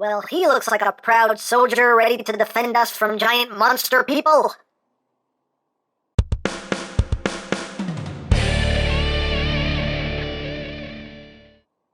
Well, he looks like a proud soldier ready to defend us from giant monster people.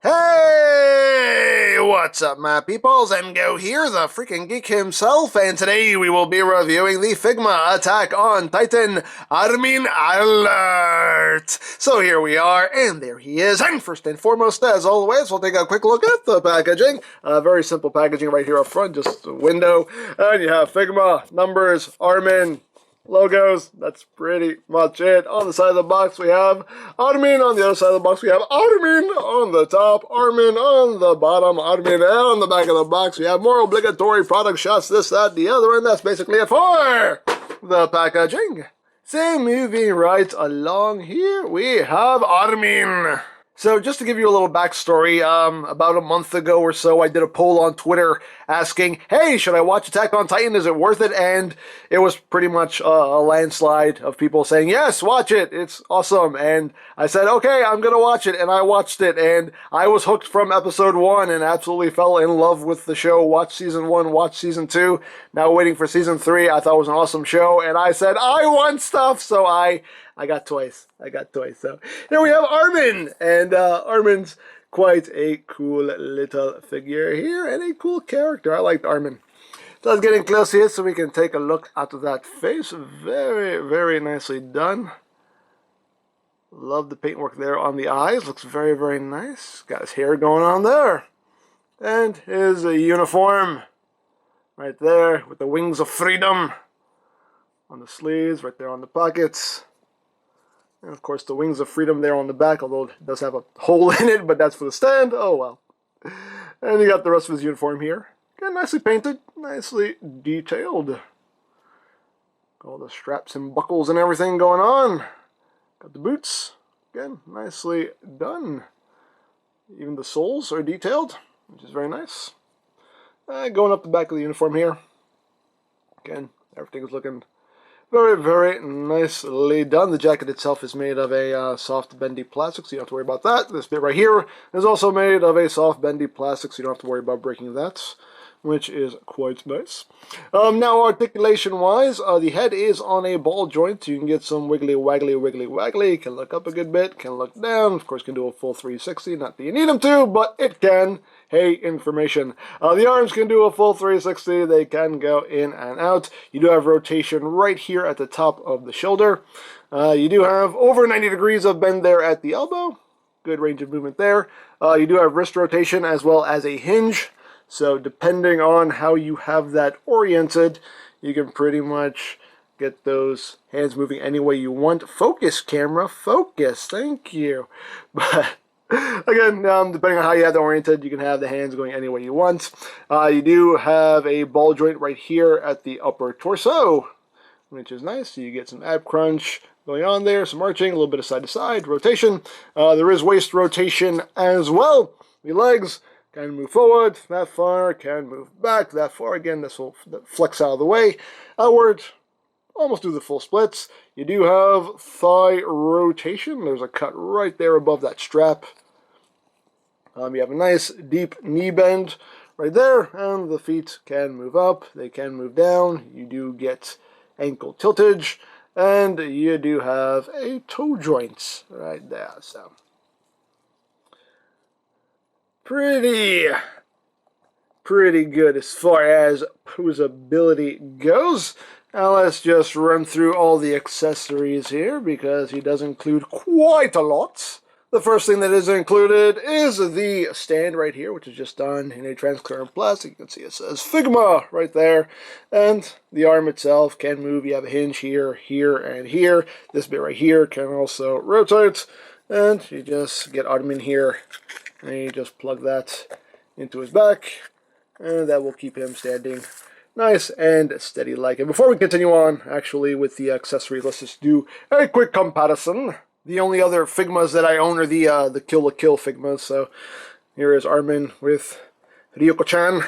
Hey, what's up, my peoples? EmGo here, the freaking geek himself, and today we will be reviewing the Figma Attack on Titan ARMIN ALERT. So here we are, and there he is, and first and foremost, as always, we'll take a quick look at the packaging. Very simple packaging right here up front, just a window, and you have Figma, numbers, ARMIN, logos. That's pretty much it. On the side of the box we have ARMIN. On the other side of the box we have ARMIN. On the top, ARMIN. On the bottom, ARMIN. And on the back of the box we have more obligatory product shots, this, that, the other, and that's basically it for the packaging. So moving right along here, we have ARMIN. So just to give you a little backstory, about a month ago or so, I did a poll on Twitter asking, hey, should I watch Attack on Titan? Is it worth it? And it was pretty much a landslide of people saying, yes, watch it. It's awesome. And I said, okay, I'm going to watch it. And I watched it. And I was hooked from episode 1 and absolutely fell in love with the show. Watched season 1, watched season 2. Now waiting for season 3. I thought it was an awesome show. And I said, I want stuff. So I got twice. So here we have ARMIN, and ARMIN's quite a cool little figure here, and a cool character. I liked ARMIN. So let's get in close here so we can take a look at that face. Very, very nicely done. Love the paintwork there on the eyes. Looks very, very nice. Got his hair going on there. And his uniform right there with the wings of freedom on the sleeves, right there on the pockets. And of course the wings of freedom there on the back, although it does have a hole in it, but that's for the stand. Oh well. And you got the rest of his uniform here. Again, nicely painted, nicely detailed. All the straps and buckles and everything going on. Got the boots. Again, nicely done. Even the soles are detailed, which is very nice. Going up the back of the uniform here. Again, everything is looking very, very nicely done. The jacket itself is made of a soft, bendy plastic, so you don't have to worry about that. This bit right here is also made of a soft, bendy plastic, so you don't have to worry about breaking that, which is quite nice. Now, articulation-wise, the head is on a ball joint, so you can get some wiggly, waggly, wiggly, waggly. It can look up a good bit, can look down. Of course, can do a full 360. Not that you need them to, but it can. Hey, information. The arms can do a full 360. They can go in and out. You do have rotation right here at the top of the shoulder. You do have over 90 degrees of bend there at the elbow. Good range of movement there. You do have wrist rotation as well as a hinge. So depending on how you have that oriented, you can pretty much get those hands moving any way you want. Focus, camera, focus. Thank you. But again, depending on how you have that oriented, you can have the hands going any way you want. You do have a ball joint right here at the upper torso, which is nice. So you get some ab crunch going on there, some arching, a little bit of side-to-side rotation. There is waist rotation as well. The legs can move forward that far, can move back that far. Again, this will flex out of the way. Outward, almost do the full splits. You do have thigh rotation. There's a cut right there above that strap. You have a nice deep knee bend right there, and the feet can move up, they can move down. You do get ankle tiltage, and you do have a toe joint right there. So pretty good as far as posability goes. Now let's just run through all the accessories here, because he does include quite a lot. The first thing that is included is the stand right here, which is just done in a transparent plastic. You can see it says Figma right there. And the arm itself can move. You have a hinge here, here, and here. This bit right here can also rotate. And you just get ARMIN here, and you just plug that into his back. And that will keep him standing nice and steady like. And before we continue on, actually, with the accessories, let's just do a quick comparison. The only other Figmas that I own are the Kill la Kill Figmas. So here is ARMIN with Ryoko-chan.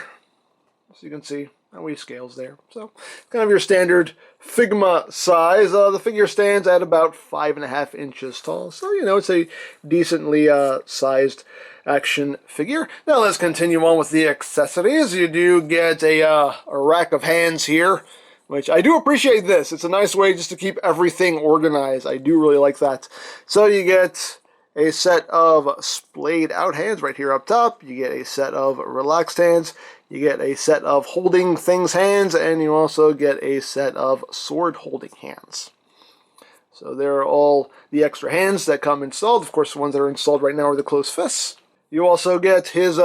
As you can see, how he scales there. So kind of your standard Figma size. The figure stands at about 5.5 inches tall. So, you know, it's a decently sized action figure. Now let's continue on with the accessories. You do get a rack of hands here, which I do appreciate this. It's a nice way just to keep everything organized. I do really like that. So you get a set of splayed out hands right here up top. You get a set of relaxed hands. You get a set of holding things hands, and you also get a set of sword holding hands. So there are all the extra hands that come installed. Of course, the ones that are installed right now are the closed fists. You also get his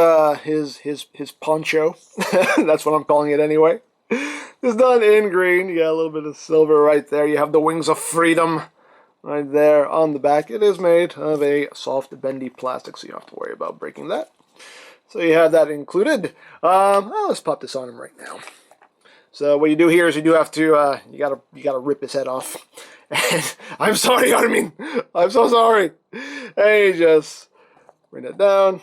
poncho. That's what I'm calling it anyway. It's done in green. You got a little bit of silver right there. You have the wings of freedom right there on the back. It is made of a soft, bendy plastic, so you don't have to worry about breaking that. So you have that included. Well, let's pop this on him right now. So what you do here is you do have to you gotta rip his head off. And I'm sorry, Armin. I'm so sorry. And you just bring it down,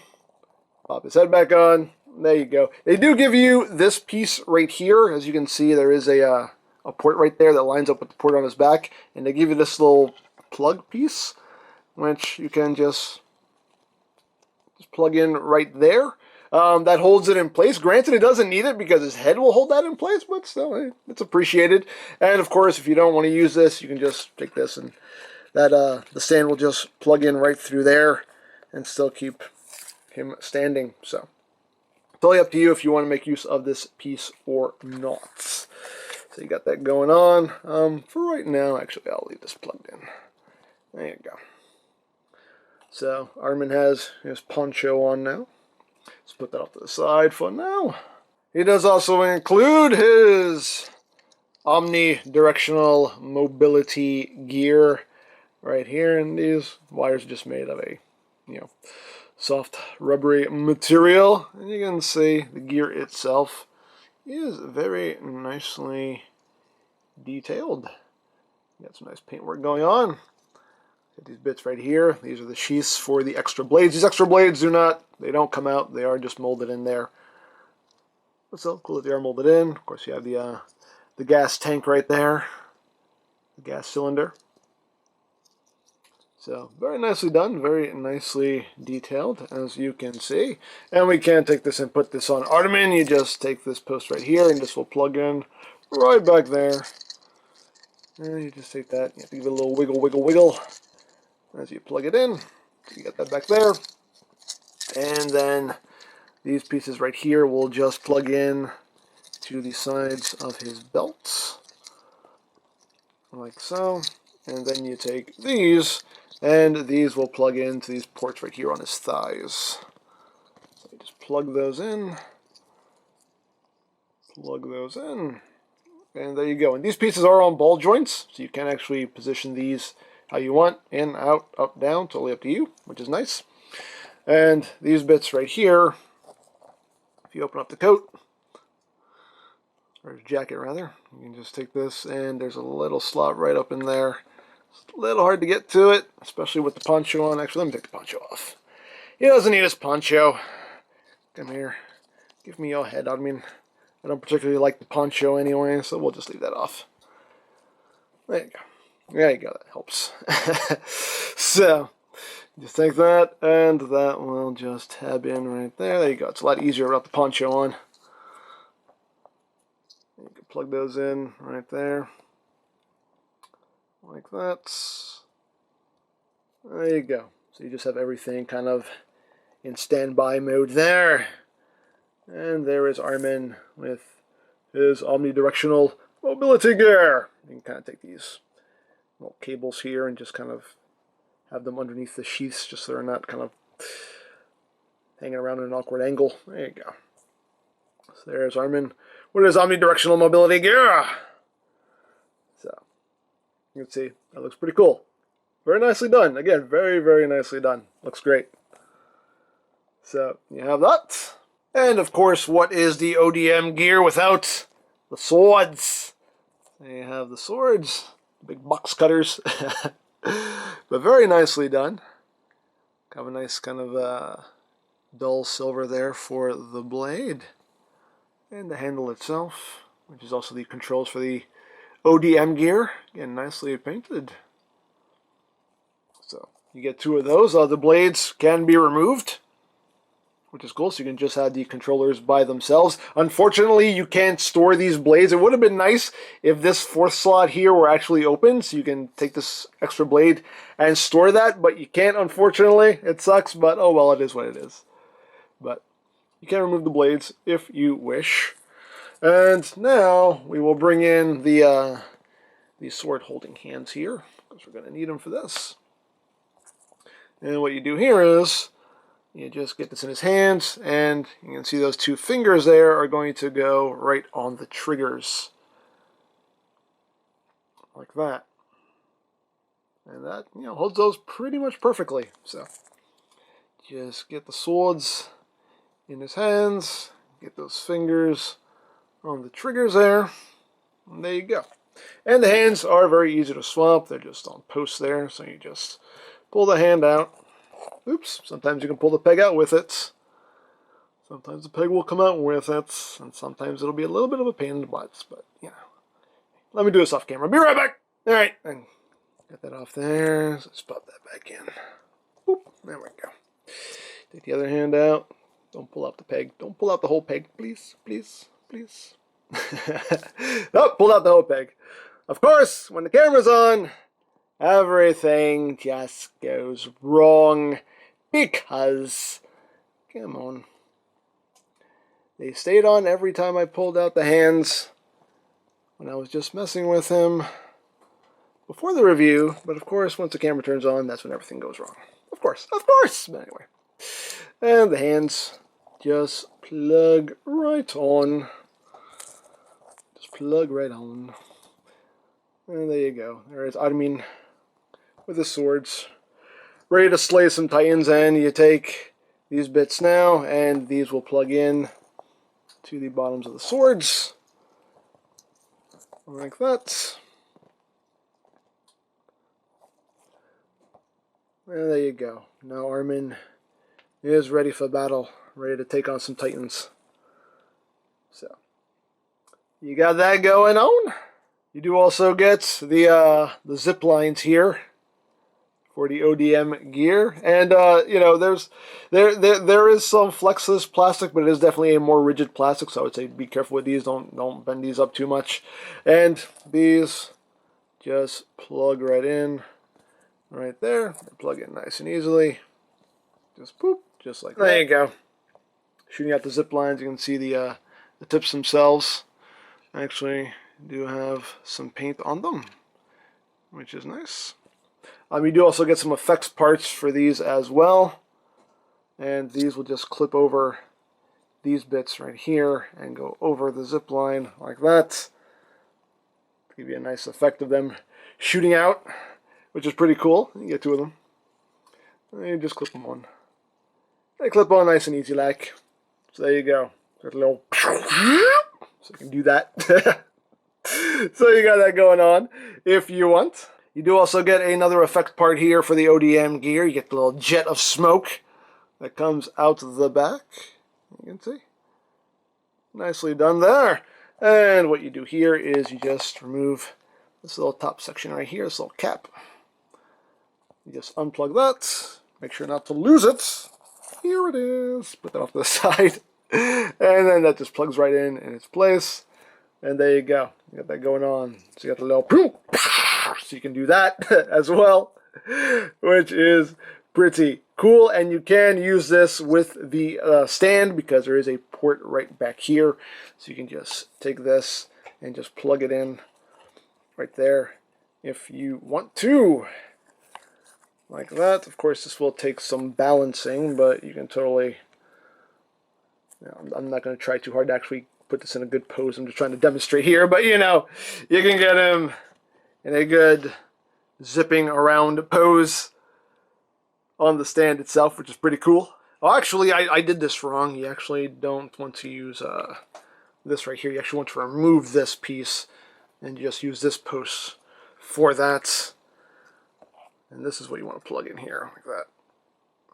pop his head back on. There you go. They do give you this piece right here. As you can see, there is a port right there that lines up with the port on his back, and they give you this little plug piece, which you can just plug in right there. That holds it in place. Granted, it doesn't need it because his head will hold that in place, but still, it's appreciated. And of course, if you don't want to use this, you can just take this, and that the stand will just plug in right through there and still keep him standing. So it's totally up to you if you want to make use of this piece or not. So you got that going on. For right now, actually, I'll leave this plugged in. There you go. So Armin has his poncho on now. Let's put that off to the side for now. He does also include his omnidirectional mobility gear right here, and these wires are just made of a, soft rubbery material. And you can see the gear itself is very nicely detailed. Got some nice paintwork going on. Get these bits right here. These are the sheaths for the extra blades. These extra blades they don't come out. They are just molded in there. It's so cool that they are molded in. Of course, you have the gas tank right there, the gas cylinder. So very nicely done, very nicely detailed, as you can see. And we can take this and put this on Armin. You just take this post right here, and this will plug in right back there. And you just take that. You have to give it a little wiggle, wiggle, wiggle as you plug it in. You get that back there. And then these pieces right here will just plug in to the sides of his belts, like so. And then you take these, and these will plug into these ports right here on his thighs. So you just plug those in, and there you go. And these pieces are on ball joints, so you can actually position these how you want, in, out, up, down, totally up to you, which is nice. And these bits right here, if you open up the coat, or jacket rather, you can just take this, and there's a little slot right up in there. It's a little hard to get to it, especially with the poncho on. Actually, let me take the poncho off. He doesn't need his poncho. Come here. Give me your head. I mean, I don't particularly like the poncho anyway, so we'll just leave that off. There you go. There you go, that helps. So, just take that, and that will just tab in right there. There you go. It's a lot easier without the poncho on. You can plug those in right there, like that. There you go. So you just have everything kind of in standby mode there. And there is Armin with his omnidirectional mobility gear. You can kind of take these little cables here and just kind of have them underneath the sheaths just so they're not kind of hanging around at an awkward angle. There you go. So there's Armin with his omnidirectional mobility gear. So you can see that looks pretty cool. Very nicely done. Again, very, very nicely done. Looks great. So you have that. And of course, what is the ODM gear without the swords? There you have the swords. Big box cutters. But very nicely done. Have a nice kind of dull silver there for the blade. And the handle itself, which is also the controls for the ODM gear. Again, nicely painted. So you get two of those. The blades can be removed. which is cool. So you can just have the controllers by themselves. Unfortunately, you can't store these blades. It would have been nice if this fourth slot here were actually open, so you can take this extra blade and store that, but you can't, unfortunately. It sucks, but oh well, it is what it is. But you can remove the blades if you wish. And now we will bring in the sword holding hands here, because we're going to need them for this. And what you do here is you just get this in his hands, and you can see those two fingers there are going to go right on the triggers. Like that. And that, holds those pretty much perfectly. So, just get the swords in his hands, get those fingers on the triggers there, and there you go. And the hands are very easy to swap. They're just on posts there, so you just pull the hand out. Oops, sometimes you can pull the peg out with it. Sometimes the peg will come out with it, and sometimes it'll be a little bit of a pain in the butt, but, Let me do this off camera. Be right back! Alright, and get that off there. So let's pop that back in. Boop, there we go. Take the other hand out. Don't pull out the peg. Don't pull out the whole peg, please, please, please. Nope, pull out the whole peg. Of course, when the camera's on, everything just goes wrong because, come on, they stayed on every time I pulled out the hands when I was just messing with him before the review, but of course once the camera turns on, that's when everything goes wrong. Of course, but anyway. And the hands just plug right on. Just plug right on. And there you go. There's ARMIN with his swords, ready to slay some titans, and you take these bits now, and these will plug in to the bottoms of the swords, like that. And there you go. Now ARMIN is ready for battle, ready to take on some titans. So, you got that going on. You do also get the Ziplines here for the ODM Gear, and there is some flexless plastic, but it is definitely a more rigid plastic. So I would say be careful with these. Don't bend these up too much. And these just plug right in, right there. They plug in nice and easily. Just poop, just like that. There you go. Shooting out the zip lines, you can see the tips themselves actually do have some paint on them, which is nice. You do also get some effects parts for these as well, and these will just clip over these bits right here and go over the zip line like that. Give you a nice effect of them shooting out, which is pretty cool. You get two of them, and you just clip them on. They clip on nice and easy like. So there you go. There's a little, so you can do that. So you got that going on if you want. You do also get another effect part here for the ODM Gear. You get the little jet of smoke that comes out the back. You can see. Nicely done there. And what you do here is you just remove this little top section right here, this little cap. You just unplug that. Make sure not to lose it. Here it is. Put that off to the side. And then that just plugs right in its place. And there you go. You got that going on. So you got the little poof. So you can do that as well, which is pretty cool. And you can use this with the stand, because there is a port right back here. So you can just take this and just plug it in right there if you want to. Like that. Of course, this will take some balancing, but you can totally... I'm not going to try too hard to actually put this in a good pose. I'm just trying to demonstrate here, but you can get him in a good zipping around pose on the stand itself, which is pretty cool. Oh, actually, I did this wrong. You actually don't want to use this right here. You actually want to remove this piece and just use this post for that. And this is what you want to plug in here, like that.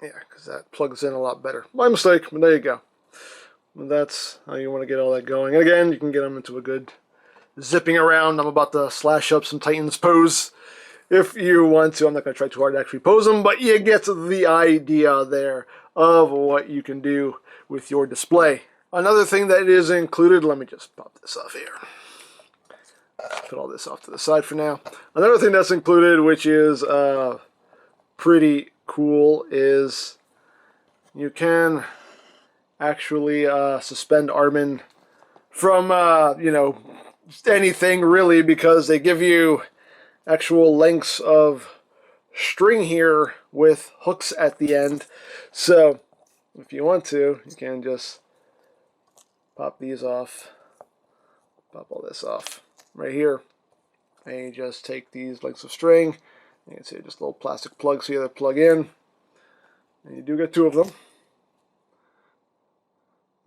Yeah, because that plugs in a lot better. My mistake, but there you go. And that's how you want to get all that going. And again, you can get them into a good zipping around. I'm about to slash up some Titans pose if you want to. I'm not going to try too hard to actually pose them, but you get the idea there of what you can do with your display. Another thing that is included, let me just pop this off here. Put all this off to the side for now. Another thing that's included, which is pretty cool, is you can actually suspend ARMIN from, you know, anything really, because they give you actual lengths of string here with hooks at the end. So if you want to, you can just pop these off, pop all this off right here, and you just take these lengths of string. You can see just little plastic plugs here that plug in, and you do get 2 of them,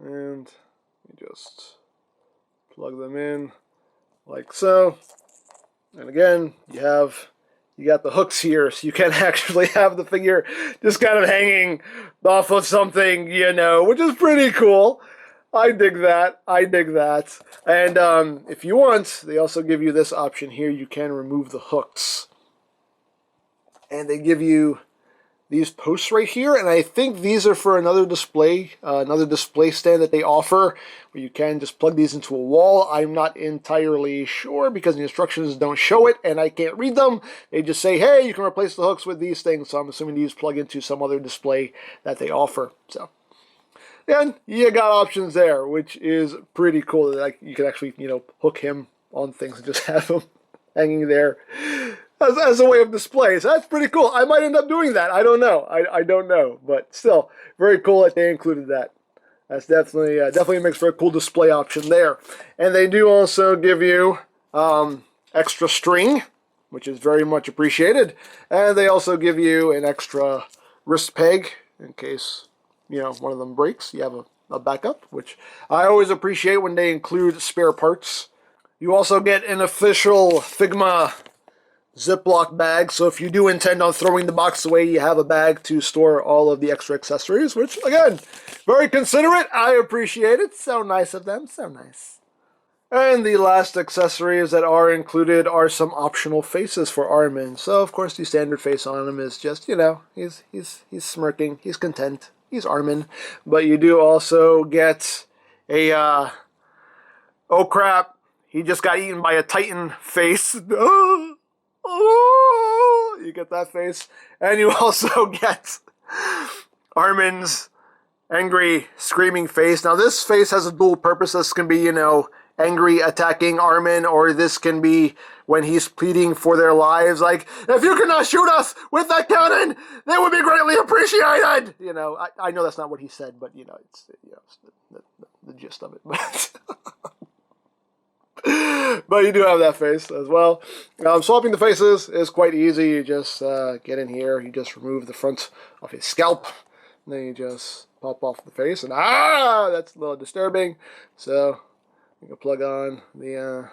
and you just plug them in like so. And again, you got the hooks here, so you can actually have the figure just kind of hanging off of something, you know, which is pretty cool. I dig that. I dig that. And if you want, they also give you this option here. You can remove the hooks. And they give you these posts right here, and I think these are for another display stand that they offer, where you can just plug these into a wall. I'm not entirely sure because the instructions don't show it, and I can't read them. They just say, hey, you can replace the hooks with these things, so I'm assuming these plug into some other display that they offer. So, and you got options there, which is pretty cool. Like, you can actually, you know, hook him on things and just have him hanging there as a way of display. So that's pretty cool. I might end up doing that. I don't know. I don't know. But still, very cool that they included that. That's definitely makes for a cool display option there. And they do also give you extra string, which is very much appreciated. And they also give you an extra wrist peg in case, you know, one of them breaks. You have a backup, which I always appreciate when they include spare parts. You also get an official Figma Ziploc bag, so if you do intend on throwing the box away, you have a bag to store all of the extra accessories, which, again, very considerate. I appreciate it. So nice of them. So nice. And the last accessories that are included are some optional faces for ARMIN. So, of course, the standard face on him is just, you know, he's smirking, he's content, he's ARMIN. But you do also get a, oh crap, he just got eaten by a Titan face. Oh, you get that face. And you also get ARMIN's angry, screaming face. Now, this face has a dual purpose. This can be, you know, angry, attacking ARMIN, or this can be when he's pleading for their lives. Like, if you cannot shoot us with that cannon, that would be greatly appreciated. You know, I know that's not what he said, but, you know, it's, you know, it's the gist of it. But but you do have that face as well. Swapping the faces is quite easy. You just get in here, you just remove the front of his scalp, and then you just pop off the face, and that's a little disturbing. So you can plug on the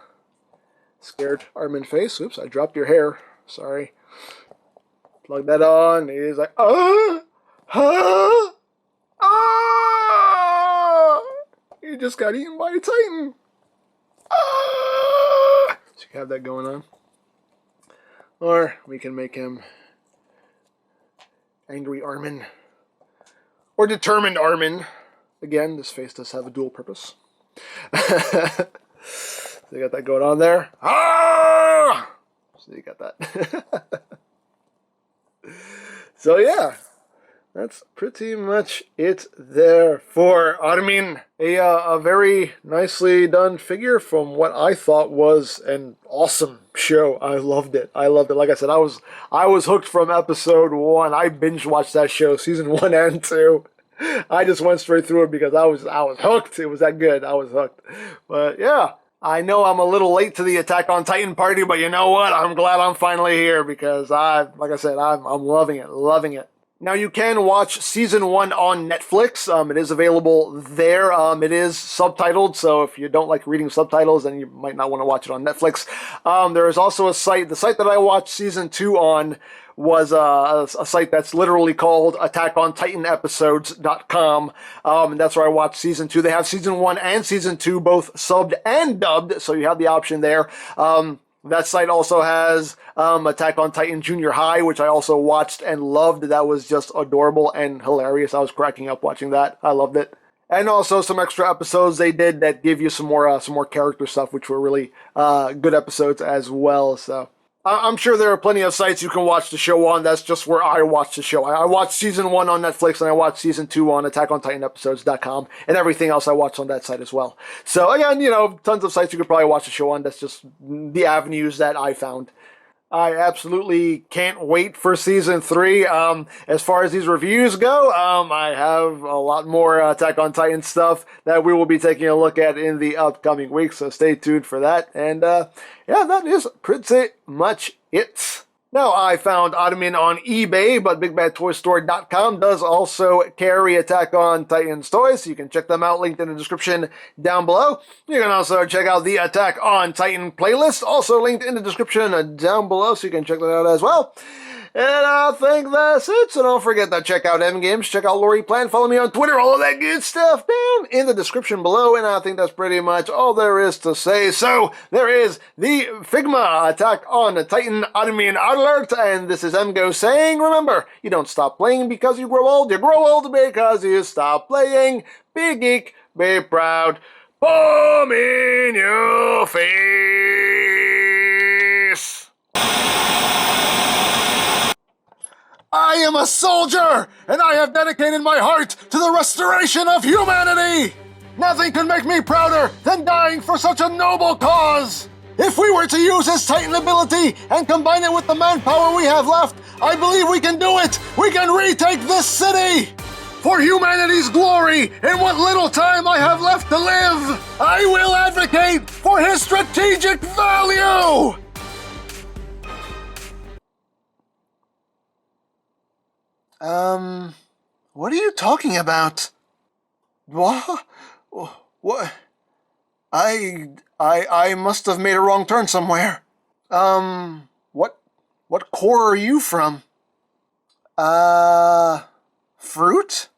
scared ARMIN face. Oops, I dropped your hair. Sorry. Plug that on. He's like, he just got eaten by a Titan. So you can have that going on. Or we can make him angry ARMIN. Or determined ARMIN. Again, this face does have a dual purpose. So you got that going on there. So you got that. So yeah. That's pretty much it there for ARMIN. A very nicely done figure from what I thought was an awesome show. I loved it. I loved it. Like I said, I was hooked from episode 1. I binge watched that show, season 1 and 2. I just went straight through it because I was hooked. It was that good. I was hooked. But yeah, I know I'm a little late to the Attack on Titan party, but you know what? I'm glad I'm finally here because like I said, I'm loving it. Loving it. Now, you can watch Season 1 on Netflix. It is available there. It is subtitled, so if you don't like reading subtitles, then you might not want to watch it on Netflix. There is also a site. The site that I watched Season 2 on was a site that's literally called AttackOnTitanEpisodes.com. And that's where I watched Season 2. They have Season 1 and Season 2 both subbed and dubbed, so you have the option there. That site also has Attack on Titan Junior High, which I also watched and loved. That was just adorable and hilarious. I was cracking up watching that. I loved it. And also some extra episodes they did that give you some more character stuff, which were really good episodes as well. So I'm sure there are plenty of sites you can watch the show on. That's just where I watch the show. I watched season 1 on Netflix, and I watched season 2 on AttackOnTitanEpisodes.com, and everything else I watch on that site as well. So again, tons of sites you could probably watch the show on. That's just the avenues that I found. I absolutely can't wait for season 3. As far as these reviews go, I have a lot more Attack on Titan stuff that we will be taking a look at in the upcoming weeks, so stay tuned for that. And yeah, that is pretty much it. Now, I found Ottoman on eBay, but BigBadToyStore.com does also carry Attack on Titan's toys, so you can check them out, linked in the description down below. You can also check out the Attack on Titan playlist, also linked in the description down below, so you can check that out as well. And I think that's it, so don't forget to check out EmGo's, check out Lori Plan, follow me on Twitter, all of that good stuff down in the description below, and I think that's pretty much all there is to say. So, there is the Figma Attack on Titan ARMIN ARLERT, and this is EmGo saying, remember, you don't stop playing because you grow old because you stop playing. Be geek, be proud, bomb in your face. I am a soldier, and I have dedicated my heart to the restoration of humanity! Nothing could make me prouder than dying for such a noble cause! If we were to use his Titan ability and combine it with the manpower we have left, I believe we can do it! We can retake this city! For humanity's glory and what little time I have left to live, I will advocate for his strategic value! What are you talking about? What? What? I must have made a wrong turn somewhere. What core are you from? Fruit?